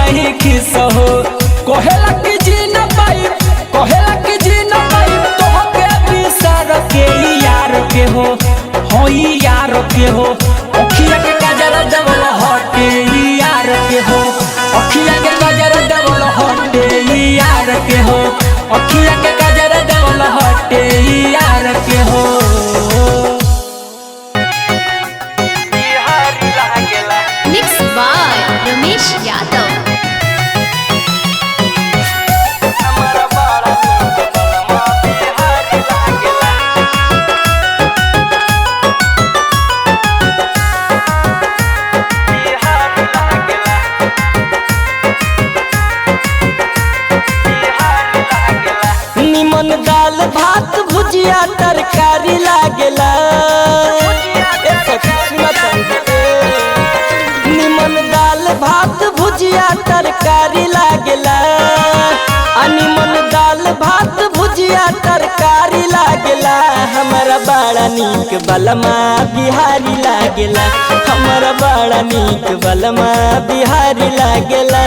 नहीं खिस हो। कहेला कि जी न पाई, कहेला कि जी न पाई तो के बिसर के यार के हो यार के हो। अखिया के काजर डबल हटे यार के हो, अखिया के काजर डबल हटे यार के हो, अखिया के काजर डबल हटे यार के हो। Mix by Ramesh Yadav. निमन दाल भात भुजिया तरकारी लागेला। निमन दाल भात भुजिया तरकारी लागेला। निमन दाल भात भुजिया तरकारी लागेला। हमारा बड़ा नीक बलमा बिहारी लागेला, हमारा बड़ा नीक बलमा बिहारी लागेला।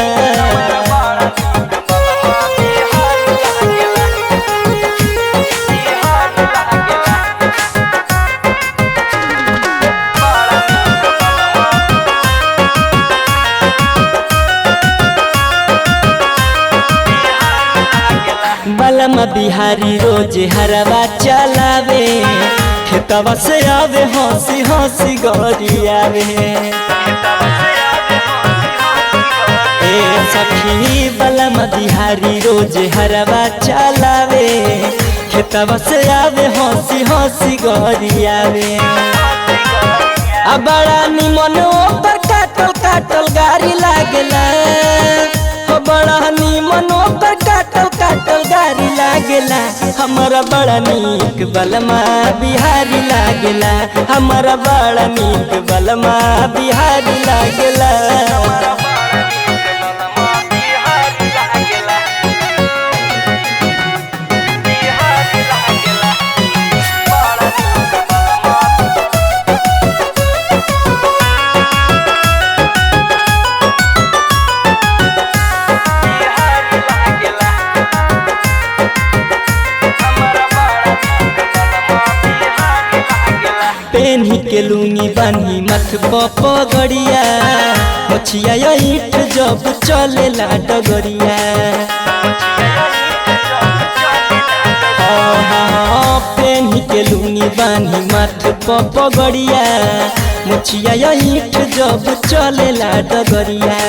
बलमा बिहारी रोज हरवा चलावे, खेतवा से आवे हंसी हंसी गरियावे। ए सखी बलमा बिहारी रोज हरवा चलावे, खेतवा से आवे हंसी हंसी गरियावे। बड़ा निमन ओकर काटल काटल गाड़ी लागेला, बड़ा निमन ओकर काटल काटल गाड़ी लागेला। हमारा बड़ा नीक बलमा बिहारी लागेला, हमारा बड़ा नीक बलमा बिहारी लागेला। पेन्ही के लूंगी बानी मथ पगड़िया, मछिया ईट जब चलेला डगरिया। पेन्ही के लूंगी बानी मथ पगड़िया, मछिया ईट जब चलेला डगरिया।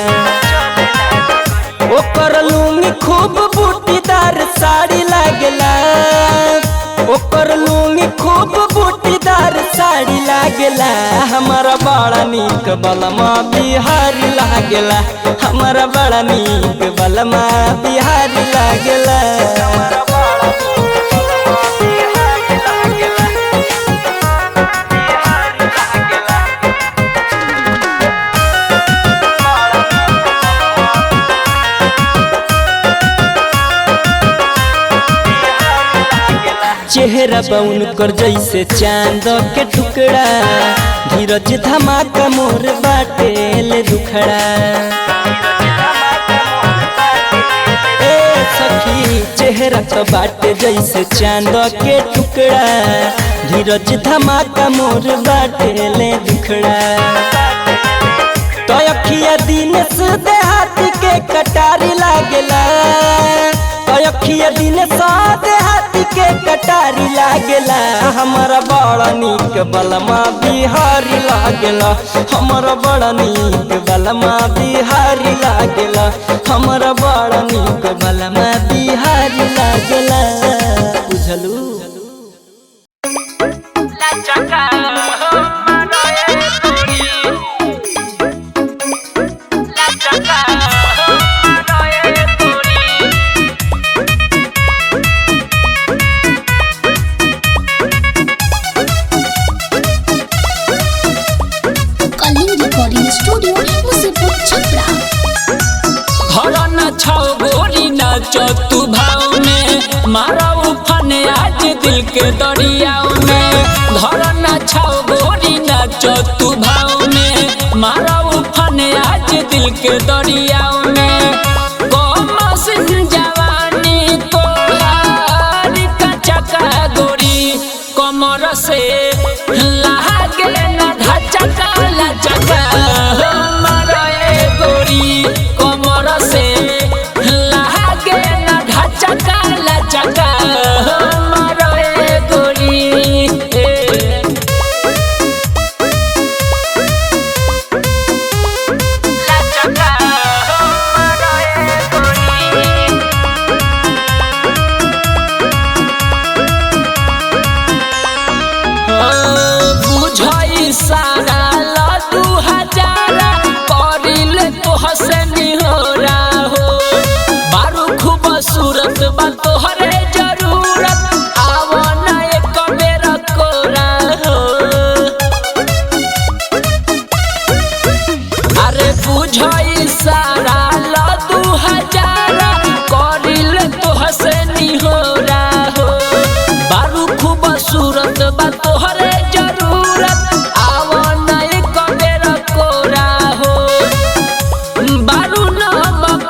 ओकर लूंगी खूब बूटीदार साड़ी लागेला, ओकर लूंगी खूब बूटीदार साड़ी लागेला। हमारा बड़ा नीक बलमा बिहारी लागेला, हमारा बड़ा नीक बलमा बिहारी लागेला। चेहरा बउन कर जैसे चांद के टुकड़ा, धीरज धमाका मोर बाटेल दुखड़ा। ए सखी चेहरा तो बाटे जैसे चांद के टुकड़ा, धीरज धमाका मोर बाटेल दुखड़ा। तो अखिया दिन से देहाती के कटारी लागेला, तो अखिया दिन से देहाती के कटारी लागेला। हमारा बड़ा नीक बलमा बिहारी लागेला, हमारा बड़ा नीक बलमा बिहारी लागेला, हमारा बड़ा नीक बलमा बिहारी लागेला। बुझलू स्टूडियो मुसीपुर छपरा। धरना छौ गोरी नाचो तू भाव में, मारा उफान आज दिल के दरियाओं में। धरना छौ गोरी नाचो तू भाव में, मारा उफान आज दिल के दरियाओं में।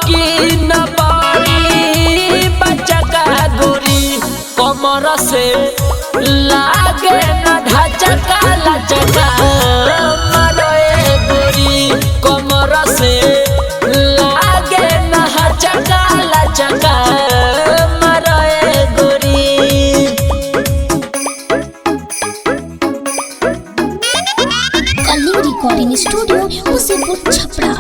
की न बड़ी बच्चा का गोरी कमर से लागे न ढांचा का लचका मरे गोरी कमर से लागे न ढांचा लचका मरे गोरी। Kaling recording studio Musipur Chhapra.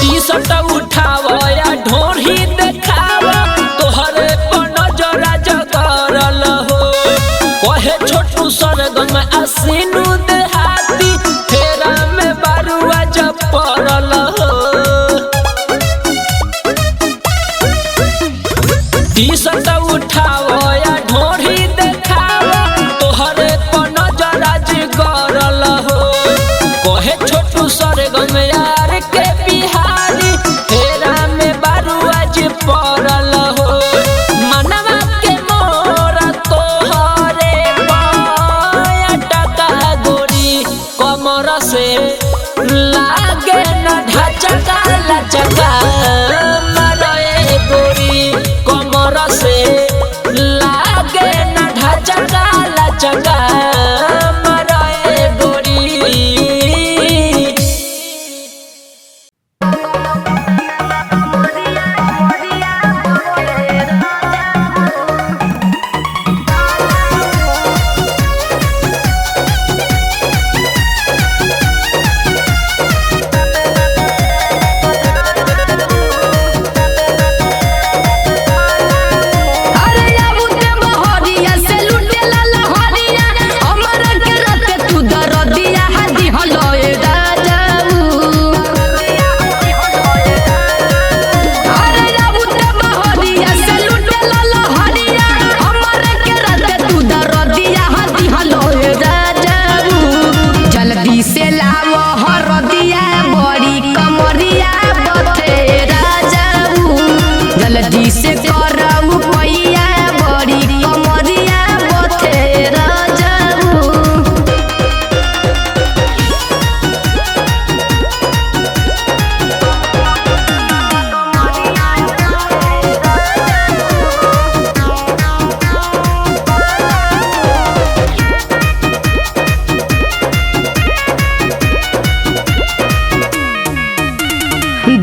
T shirt उठाव या ढोरी देखाव तोहरे पर नजर जगरल हो कहे छोटू सरगम आसीनू देहाती फेरा में बारुआ जब पड़ल हो। टी-शर्ट उठाव या ढोरी देखाव तोहरे पर नजर जगरल हो कहे छोटू सरगम यार के बिहारी फेरा में बारुआ जी पड़ल हो मनवा के मोरा तोहरे पाया टका गोरी कमर से लागे न ढांचा लचका मरे गोरी कमर से लागे न ढांचा लचका मरे गोरी।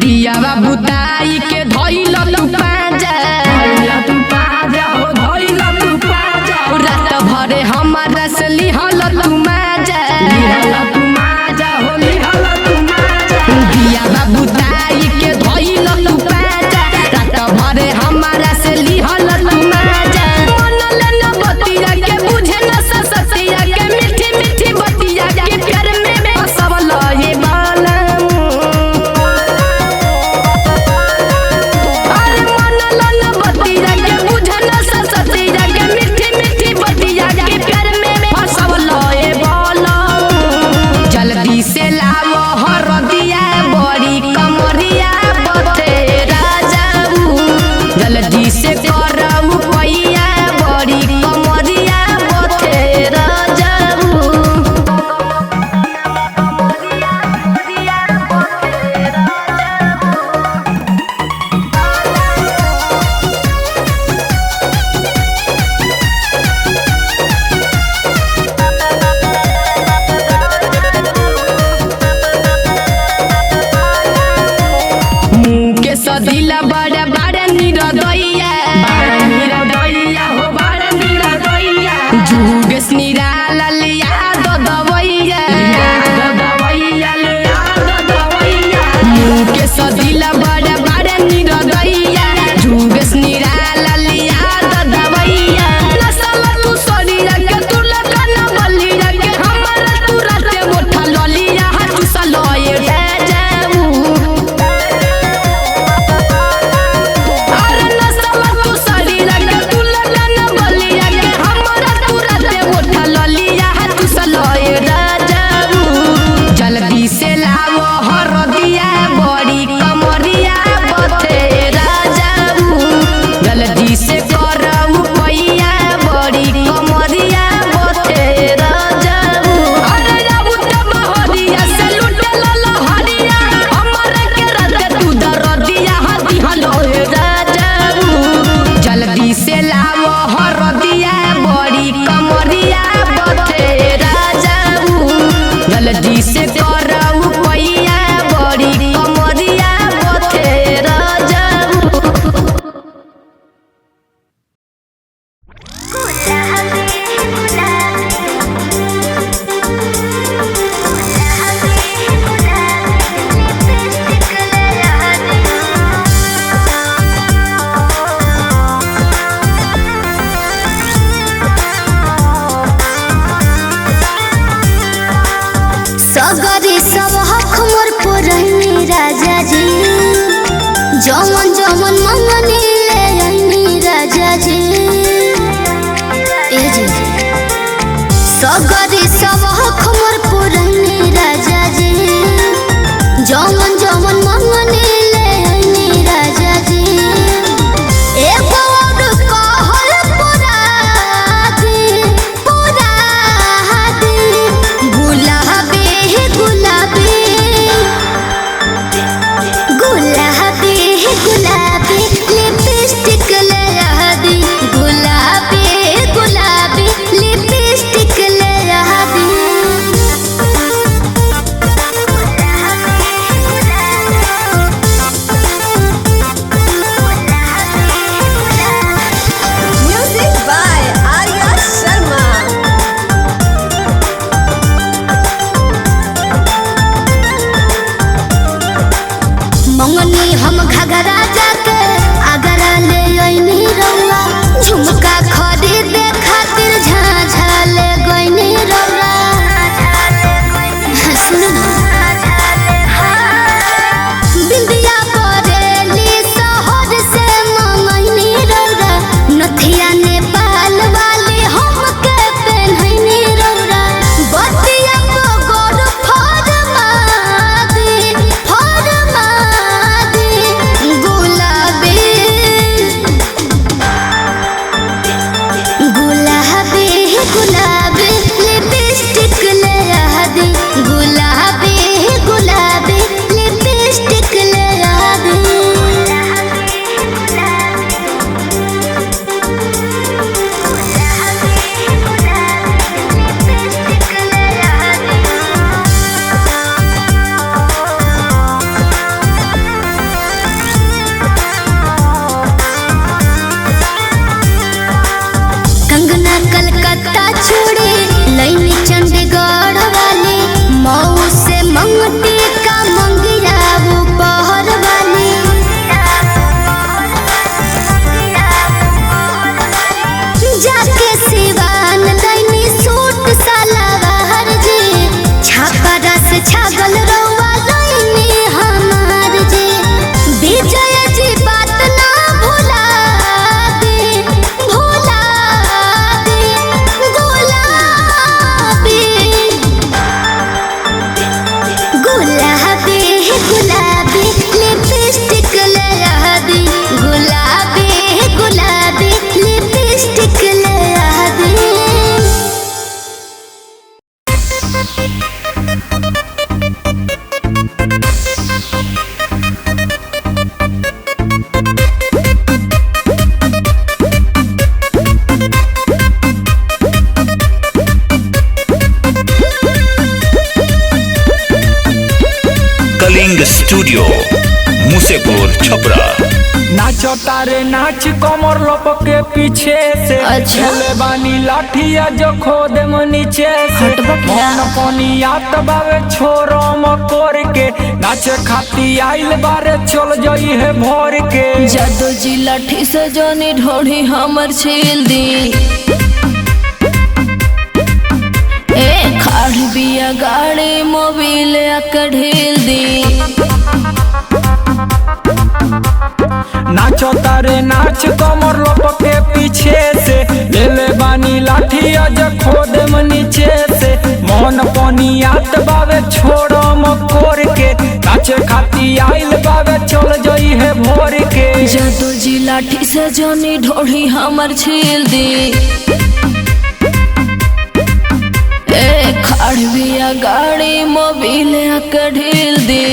दियावा बुताई के धइल तू पाजा रात भरे हमारा से लिहल तू माजा दियावा बुताई के धइल तू पाजा रात भरे हमारा से लिहल तू माजा मन लेना बतिया के बुझे न ससतिया के मीठी मीठी बतिया के प्यार में फसवल हे बाला अरे जवन जवन मंगनी ले आईनी राजा जी ए जी सगरी सब खमर पुरनी राजा जी जवन जवन मंगनी ले आईनी राजा जी एगो और कहल पूरा दी गुलाबी गुलाबी गुलाबी गुलाबी लिपस्टिक ले आ दी गुलाबी गुलाबी लिपस्टिक ले आ दी Music by Arya Sharma. मंगनी हम घघरा जाके आगरा ले आईनी रौला झुमका खरीदे खातिर झाझा ले गईनी रौला सुन बिंदिया बरेली शहर से मंगनी रौला नथिया नेपाल वाली हमके पहननी रौला बतिया गोर फरमा दी गुलाबी गुलाबी गुलाबी लिपस्टिक ले आ दी गुलाबी गुलाबी लिपस्टिक ले आ दी कंगना कलकत्ता चूड़ी लईनी चंडीगढ़ वाली मऊ से मंगती का मंगिया वो पहर वाली जाके सिवान लईनी सूट सलवार जी छापरा से छागल रौआ लईनी हमार जी विजय जी बात ना भुला दी गुलाबी गुलाबी गुलाबी लिपस्टिक ले आ दी गुलाबी गुलाबी लिपस्टिक ले आ दी कलिंग स्टूडियो मुसेपुर छपरा। नाचो तारे नाच कमर लपके पीछे से अच्छा। चले बानी लाठिया जो खोद नीचे से मन पनियात बावे छोरो मकोर के नाचे खाती आइल बारे चल जई है भोर के जादू जी लाठी से जानी ढोढ़ी हमर छील दी ए खाड़ बिया गाड़ी मोबिल आकर ढील दी नाचो तारे नाच कमर लपके पीछे से लेले बानी लाठिया जो खोद नीचे से मन पनियात बावे छोरो मकोर के नाचे खाती आइल बावे चल जई है भोर के जादू जी लाठी से जानी ढोढ़ी हमर छील दी ए खाड़ बिया गाड़ी मोबिल आकर ढील दी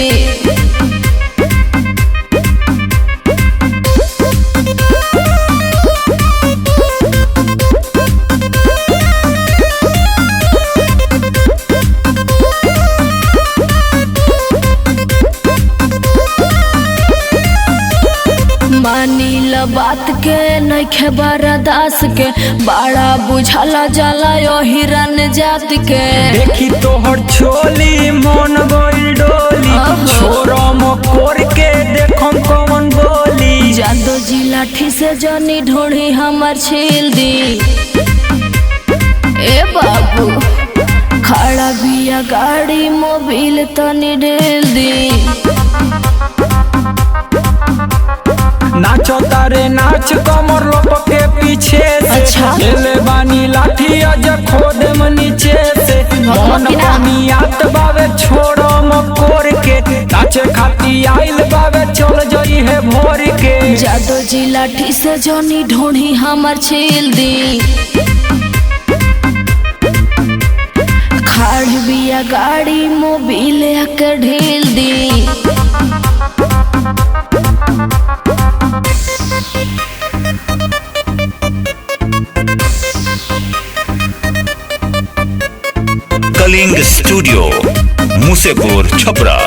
मानी ल बात के नइखे बरदास के बड़ा बुझला जाला यो हिरन जात के देखी तोहर छोली मन गइल डोली छोरो मकोर के देखम कौन बोली जादू जी लाठी से जानी ढोढ़ी हमर छील दी ए बाबू खड़ा बिया गाड़ी मोबिल तनी ढेल दी नाचो तारे नाच कमर लपके पीछे से अच्छा। ले बानी लाठी अज खोद में नीचे से मन पानी आत बावे छोड़ो मकोर के नाचे खाती आइल बावे चल जई है भोर के जादो जी लाठी से जोनी ढूंढी हमर छील दी खाड़ बिया गाड़ी मोबिल के ढील दी कलिंग स्टूडियो मुसेपुर छपरा।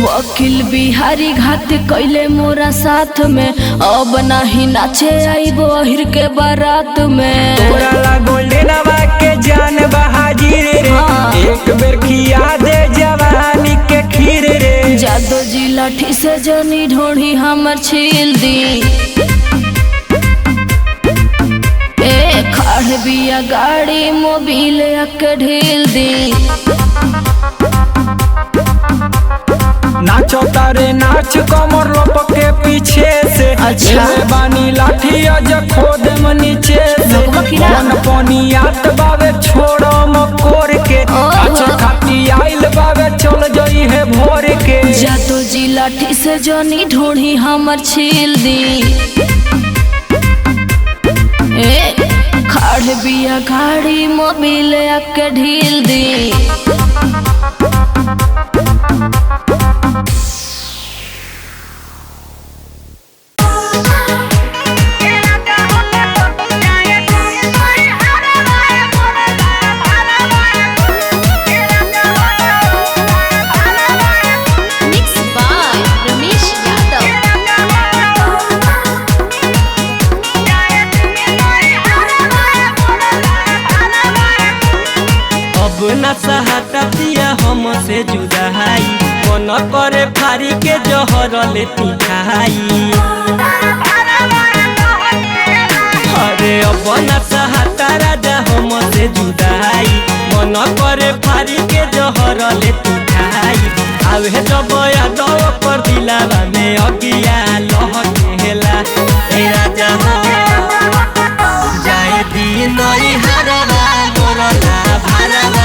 वकील बिहारी घात कैले मोरा साथ में अब नहीं नाचे आई बहिर के बारात में तोरा ला गोल्डनवा के जान बहाजिर रे हाँ। एक बेर खिया दे जवानी के खीर रे जादो जी लाठी से जनी ढोढ़ी हमर छील दी ए खाड़ बिया गाड़ी मोबिल के ढील दी नाचो तारे नाच कमर लपके पीछे से अच्छा। ले बानी लाठी अज खोद में नीचे से मन पानी आत बावे छोड़ो मकोर के नाचो खाती आइल बावे चल जई है भोर के जादो जी लाठी से जनी ढोढ़ी हमर छील दी ए खाड़ बिया गाड़ी मोबिल के ढील दी न सहतिया हमसे जुदाई मन करे फारी के जहर लेती खाई अरे अब न सहता राजा हमसे जुदाई मन करे फारी के जहर लेती खाई आवे जब याद पर दिलावा में अगिया लहकेला ए राजा हो जाए दिन नई हरवा मोरला भरवा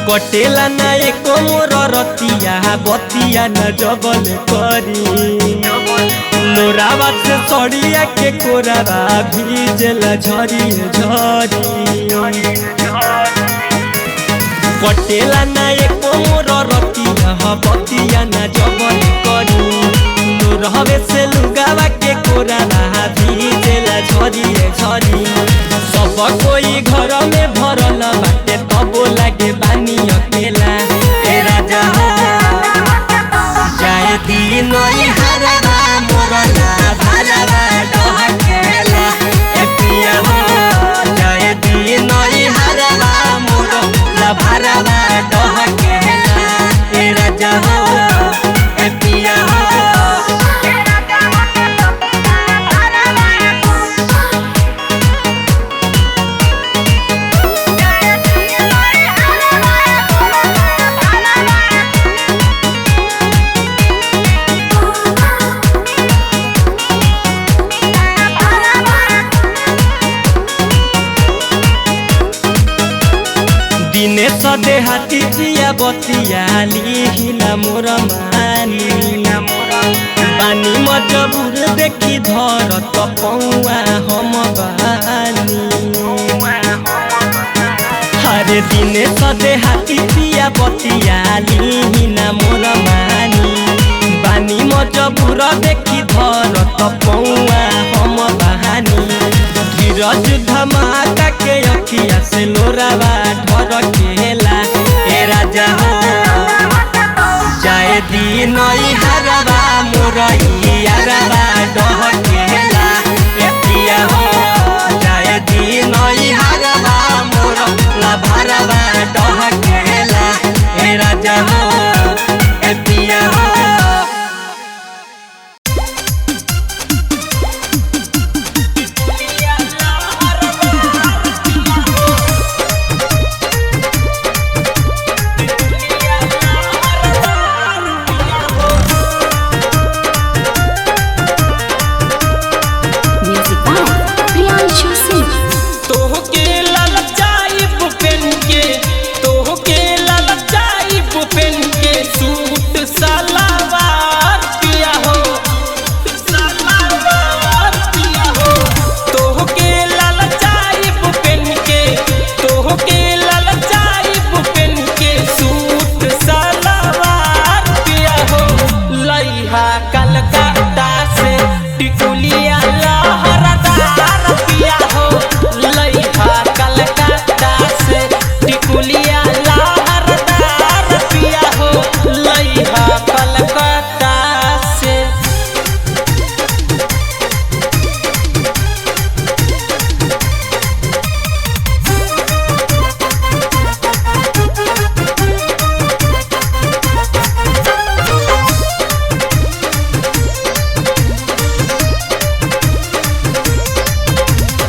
कटेला ना एको मोर रतिया बतिया न जबल करी मोरावा से सड़िया के कोरावा भीजला झरी झरी कटेला ना एको मोर रतिया बतिया न जबल करी मोरहवे से लुगावा के कोरावा भीजला झरी झरी सब कोई घर में भरल बाटे तबो लागे बानी अकेला ए राजा हो जाए दिन नई हरवा मोरला भरवा डहकेला ए पिया हो जाए दिन नई हरवा मोरला भरवा डहकेला ए राजा हो ए पिया हो दिने सदे हाथी जिया बतिया लिहिला मोर मानी बानी मजबूर देखी धरत पौआ हम बानी हरे दिने सदे हाथी जिया बतिया लिहिला मोर मानी बानी मजबूर देखी धरत पौआ हम बहानी धीरज धमाका के अखिया से लोरावा ढर केला दिन हरवा मोरैया रवा डहकेला ए पिया हो जाए दिन हरवा मोर लभरवा डहकेला ए राजा हो ए पिया हो।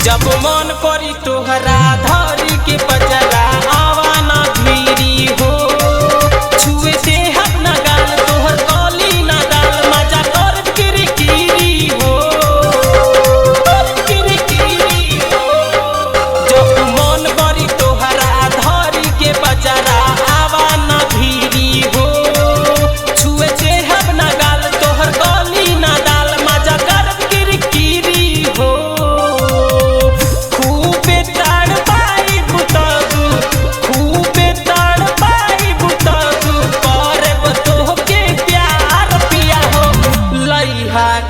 जब मन करी तोहरा धरी के पजरा आवाना धीरी हो छुए दे अपना गाल तोहर गली ना डाल मजा कर किरकिरी हो किरकिरी हो। जब मन करी तोहरा धरी के पजरा आवाना धीरी हो छुए दे अपना गाल तोहर गली ना डाल मजा कर किरकिरी हो।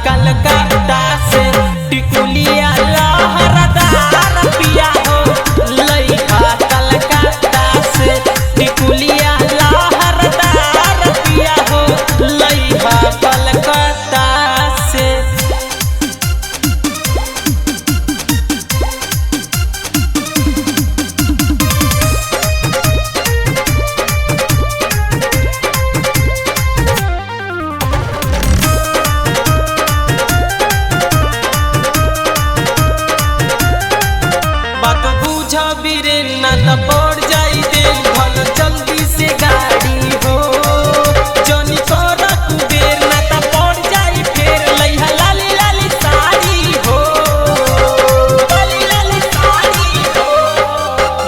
कलकत्ता से टिकुलिया लहरदार पिया हो लइहा कलकत्ता से टिकुलिया लहरदार पिया हो लइहा कलकत्ता से। ना त पड़ जाई दे भल जल्दी से गाड़ी हो जनी कर कुबेर ना त पड़ जाई फेर लइहा लाली लाली साड़ी हो लाली लाली साड़ी हो।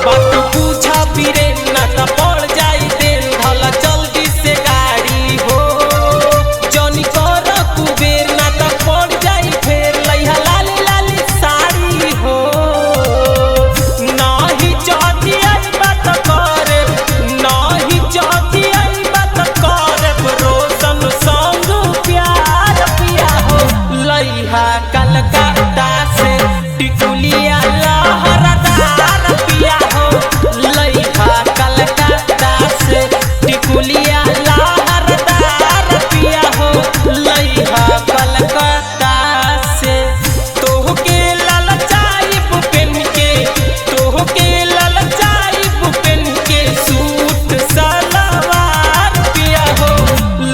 बात पूछा बिरे ना त पड़ जाई दे भल जल्दी से गाड़ी हो जनी कर कुबेर ना त पड़ जाई फेर लइहा लाली लाली साड़ी हो। कलकत्ता से टिकुलिया लहरदार पिया हो लइहा कलकत्ता से टिकुलिया लहरदार पिया हो लइहा कलकत्ता से। तोहके ललचाइब पेन के तोहके ललचाइब पेन के सूट सलवार पिया हो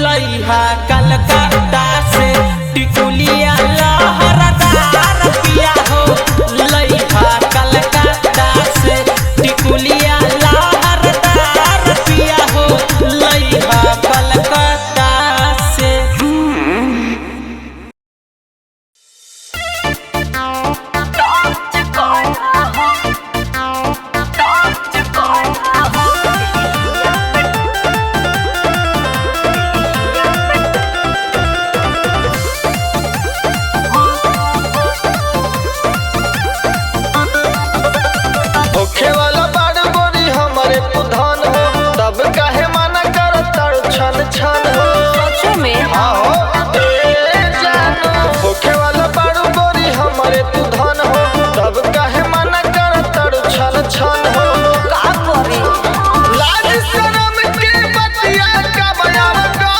लइहा कलकत्ता से टिकुलिया लहरदार पिया हो लइहा कलकत्ता से टिकुलिया लहरदार पिया हो लइहा कलकत्ता से। होखे वाला बाड़ बोरी हमारे पुधान हो तब काहे माना कर तड़ छन छन हो सच में आओ ए जानो होखे वाला बाड़ बोरी हमारे पुधान हो तब काहे माना कर तड़ छन छन हो का करे लाज शरम के बतिया का बयान का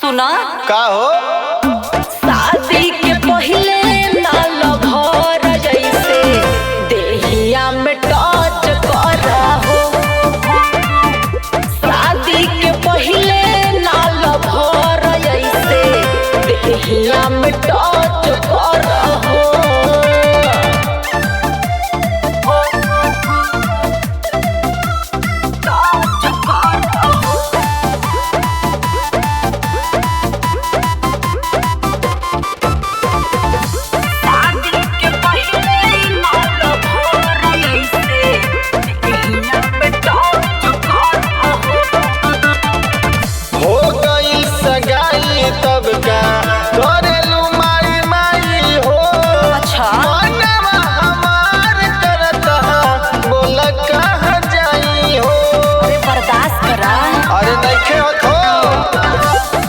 सुना का हो शादी के पहले नाल भर जैसे देहिया में टच कर हो। शादी के पहले नाल भर जैसे देहिया में टच कर हो। हो गई सगाई तब का करेलू माई माई हो। अच्छा मनवा हमार करता बोल कहाँ जाई हो। अरे बर्दाश्त करा। अरे नइखे होत हो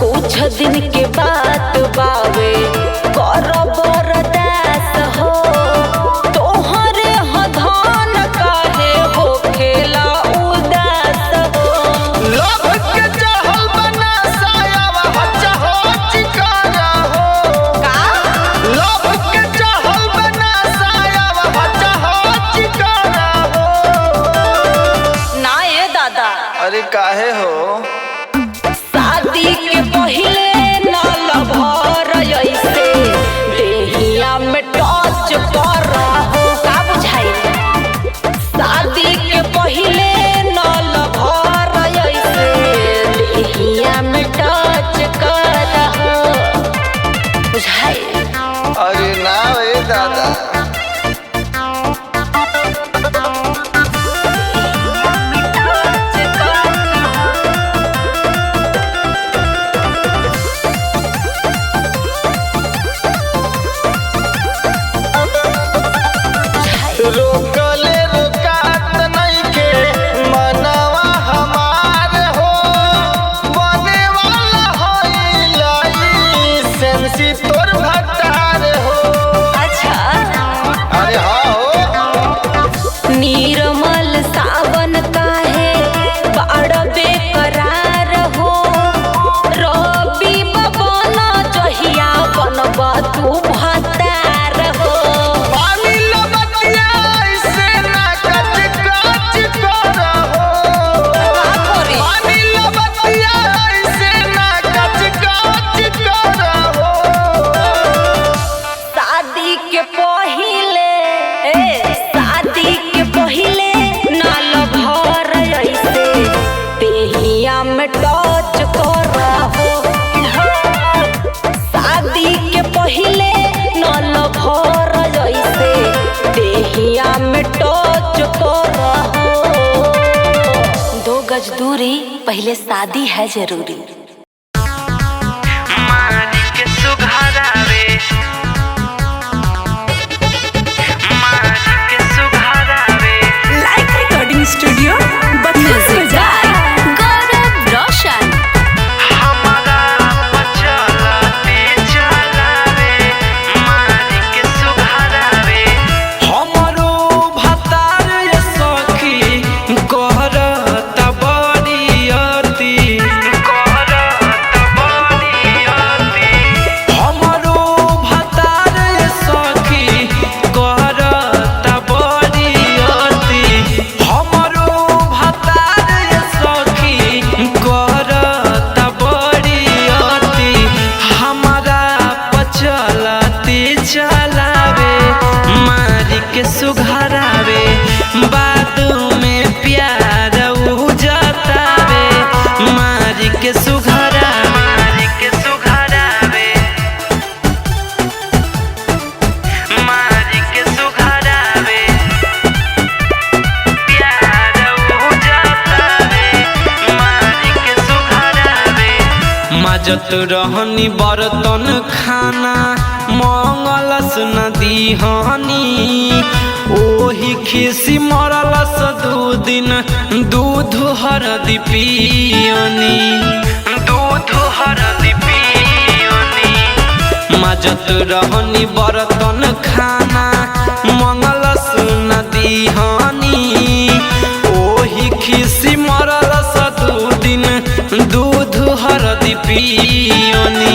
कुछ दिन के बात बावे कर बरदास हो। तोहरे हधान काहे हो खेला उदास हो। लभ के चहल बना सायावा हच्चा हो चिकारा हो। का लभ के चहल बना सायावा हच्चा हो चिकारा हो। ना ये दादा अरे काहे हो शादी के पहले नाल भर जैसे देहिया में टच कर हो। का बुझाई शादी के पहले नाल भर जैसे देहिया में टच कर हो। बुझाई अरे ना ए दादा रोकले रोकात नइखे मनवा हमार हो। बने वाला होइलाई सेंसी तोर भटार हो। अच्छा अरे हाँ हो निर्मल सावन काहे बाड़ बेकरार हो। रवि बबन जहिया बनबा तू भतार हो। पानी लबतिया ऐसे ना कच कच करहो। पानी लबतिया ऐसे ना कच कच करहो। शादी के पहिले शादी के पहिले नाल भर ऐसे देहिया में टच करहो। शादी के पहिले नाल भर जैसे देहिया में टच करहो। 2 गज दूरी पहले शादी है जरूरी। लाइक रिकॉर्डिंग स्टूडियो गौरव रोशन। हमरो भतार ये सखी कहरत बड़ियती। हमरो भतार ये सखी कहरत बड़ियती। हमरो भतार ये सखी कहरत बड़ियती। हमारा पचलती चलावे मारी के सुघरावे। बाद में प्यार उ जतावे मारी के सुघरावे। मारी के सुघरावे मारी के सुघरावे। प्यार उ जतावे मारी के सुघरावे। माजत रहनी बर्तन खाना मंगलस नदी हनी। ओही खिसी मरलस 2 दिन दूध हरदी पियनी। दूध हरदी पियनी। माजत रहनी बर्तन खाना मंगलस नदी हनी। ओही खिसी मरलस 2 दिन दूध हरदी पियनी। पियोनी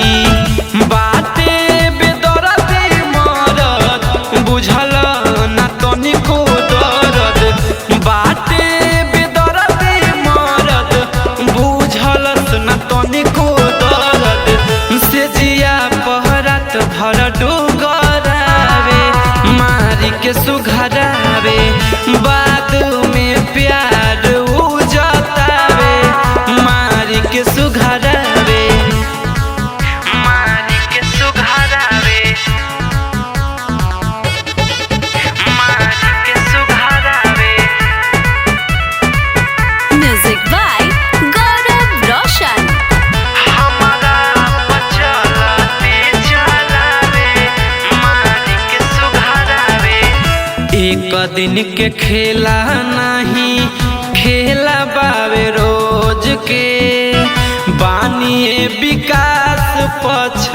बाटे बेदरदी मरद बुझल ना तनिको दर्द बाटे बेदरदी मरद बुझल ना तनिको दर्द से जिया पहरात भर डोगरावे मारी के सुघरावे बाद में प्यार उजतावे मारी के सुघरावे मारी के सुघरावे मारी के सुघरावे म्यूजिक बाय गौरव रोशन। हमारा चलते चलावे मारी के सुघरावे एक दिन के खेला नहीं खेला बावे रोज के बानिए विकास पछ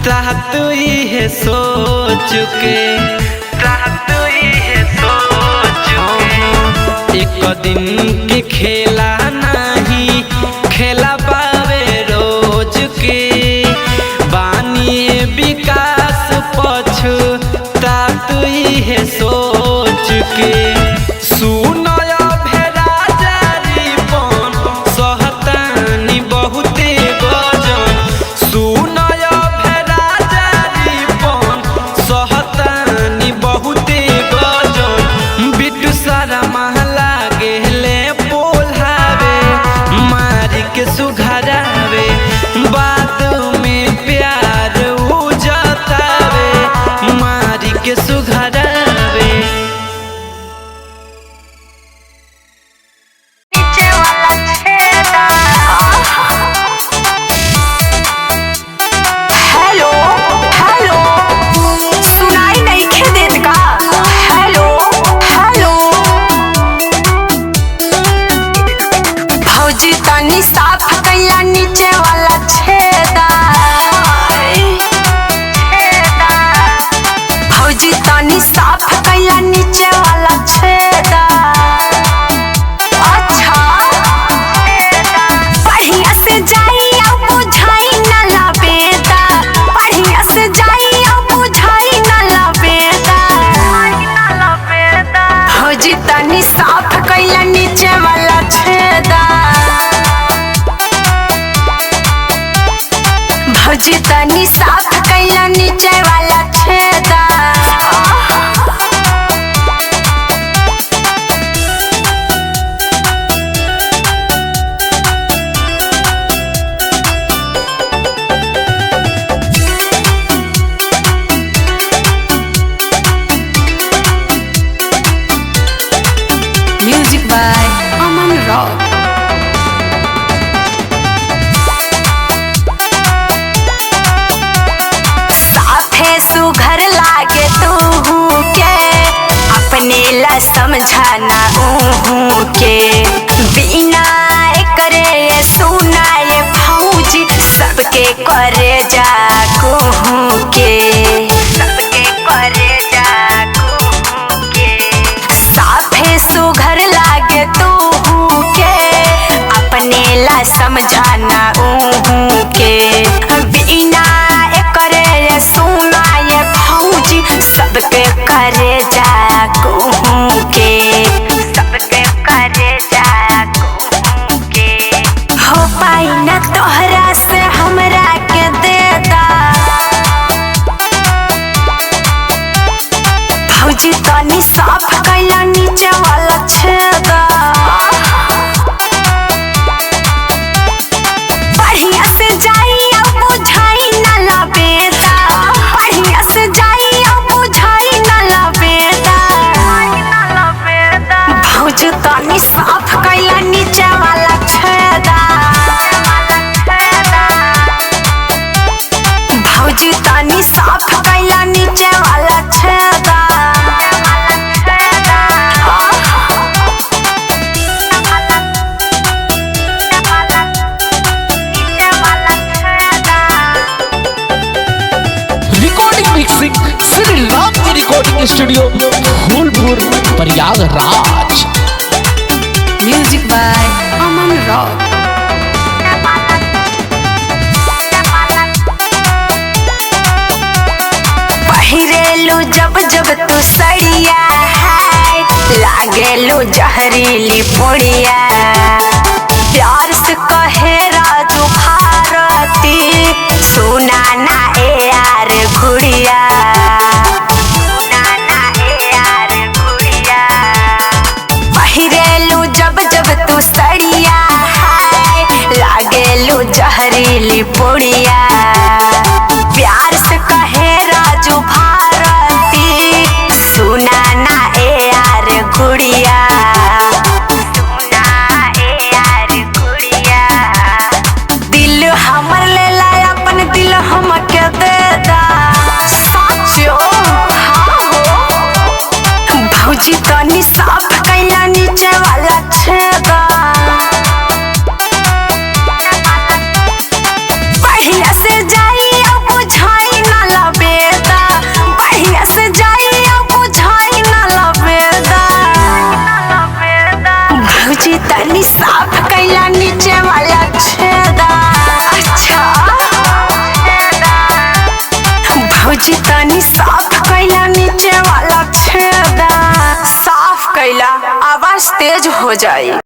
तात इहे सोच के तात इहे सोच के एक दिन के खेला नहीं खेला बावे रोज के बानिए विकास पछ तात इहे सोच के सुनय भेरा जारी बन सहतानी बहुते गजन सुनय भेरा जारी बन सहतानी बहुते गजन बिट्टू सारा महला गेले पोल्हावे मारी के सुघरावे बाद में प्यार उजतावे मारी के सुघरावे हेलो हेलो सुनाई नहीं खे देत का। हेलो हेलो भौजी तनी साफ कैला नीचे वाला छेदा भौजी तनी साफ कैला नीचे वाला छेदा। अच्छा बढ़िया से जाई अब बुझाई न लबेदा बढ़िया से जाई अब बुझाई न लबेदा भौजी तनी साफ कैला नीचे वाला छेदा भौजी तनी साफ कैला नीचे वाला छेदा। Music by Aman rock. साफे सुघर लागे तू के अपने ला समझाना के बिना करे सुना ये भौजी सबके करे जा के सबके करे जा के साफे सुघर लागे तू के अपने ला समझाना के बिना करे सुना ये भौजी सबके करे जा के सबके करे जा के हो पाई न तोहरा से हमरा के देदा भौजी तनी साफ कैला नीचे वाला छेदा बढ़िया से जाई अब बुझाई न लबेदा बढ़िया से जाई अब बुझाई न लबेदा भौजी तनी साफ कैला नीचे वाला छेदा भौजी तनी साफ कैला नीचे वाला छेदा। Recording studio Phulpur Prayagraj. Music by Aman Rock. पहिरेलू जब जब तू सड़िया है लागेलू जहरीली पुड़िया प्यार से कहे राजू भारती सुना ना ए यार गुड़िया सुना ना ए यार गुड़िया पहिरेलू जब जब तू सड़िया है लागेलू जहरीली पुड़िया प्यार से कहे राजू भारती सुना ना ए यार गुड़िया सुना ए यार गुड़िया दिल हमर ले ला अपन दिल हमके दे दा साचो हाँ हो भौजी तनी साफ कैला नीचे वाला छेदा बढ़िया से जाई अब बुझाई ना लबेदा बढ़िया से जाई अब बुझाई ना लबेदा भौजी तनी साफ कैला नीचे वाला छेदा अच्छा भौजी तनी साफ कैला नीचे वाला छेदा साफ कैला आवाज तेज हो जाई।